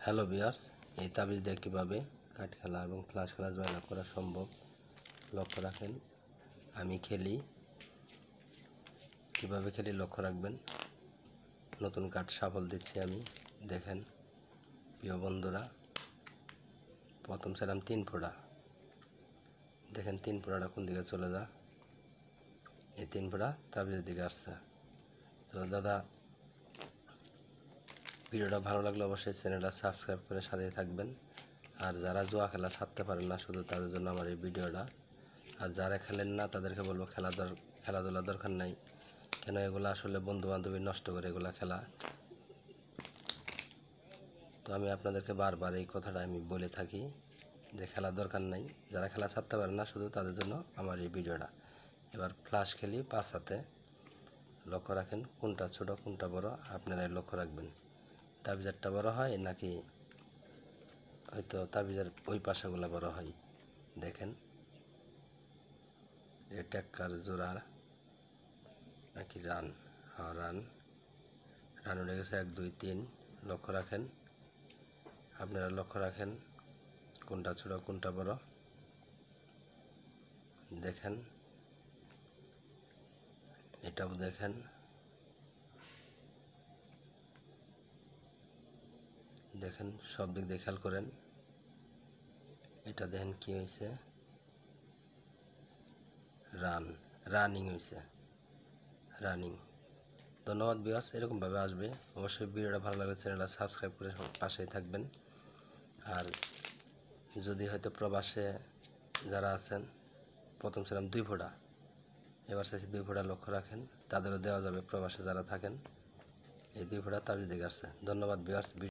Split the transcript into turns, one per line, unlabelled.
Hello viewers, এই তাবিজ দিয়ে কীভাবে কাঠ খেলা এবং ফ্লাশ খেলা জয়লাভ করা সম্ভব লক্ষ্য রাখেন। আমি খেলি, কীভাবে খেলি লক্ষ্য রাখবেন। নতুন কাঠ সাফল দিচ্ছি আমি, দেখেন প্রিয় বন্ধুরা। প্রথম ছিলাম 3 ফোঁটা, দেখেন 3 ফোঁটাটা কোন দিকে চলে যা, এই 3 ফোঁটা তাবিজের দিকে আসছে। তো দাদা, ভিডিওটা ভালো লাগলে অবশ্যই চ্যানেলটা সাবস্ক্রাইব করে সাথেই থাকবেন। আর যারা জুয়া খেলা ছাড়তে পারেন না, শুধু তাদের জন্য আমার এই ভিডিওটা। আর যারা খেলেন না তাদেরকে বলবো খেলাধুলার দরকার নাই, কেন এগুলো আসলে বন্ধু বান্ধবী নষ্ট করে এগুলা খেলা। তো আমি আপনাদেরকে বারবার এই কথাটা আমি বলে থাকি যে খেলার দরকার নাই। যারা খেলা ছাড়তে পারেন না, শুধু তাদের জন্য আমার এই ভিডিওটা। এবার ফ্লাশ খেলি 5 হাতে, লক্ষ্য রাখেন কোনটা ছোট কোনটা বড়, আপনারাই লক্ষ্য রাখবেন। তাবিজারটা বড় হয় নাকি হয়তো তাবিজের ওই পাশাগুলো বড় হয়। দেখেন টেক্কার জোড়া নাকি রান, হ্যাঁ রান উঠে গেছে 1 2 3। লক্ষ্য রাখেন, আপনারা লক্ষ্য রাখেন কোনটা ছোট কোনটা বড়। দেখেন এটাও দেখেন, দেখেন সব দিক দিয়ে খেয়াল করেন। এটা দেখেন কি হয়েছে, রানিং হয়েছে, রানিং। ধন্যবাদ ভিউয়ার্স, এরকমভাবে আসবে। অবশ্যই ভিডিওটা ভালো লাগলে চ্যানেলটা সাবস্ক্রাইব করে পাশেই থাকবেন। আর যদি হয়তো প্রবাসে যারা আছেন, প্রথম ছিলাম 2 ফোঁটা, এবার চাইছি 2 ফোঁটা, লক্ষ্য রাখেন তাদেরও দেওয়া যাবে। প্রবাসে যারা থাকেন এই 2 ফোঁটা তাবিজ দিকে আসছে। ধন্যবাদ ভিউয়ার্স।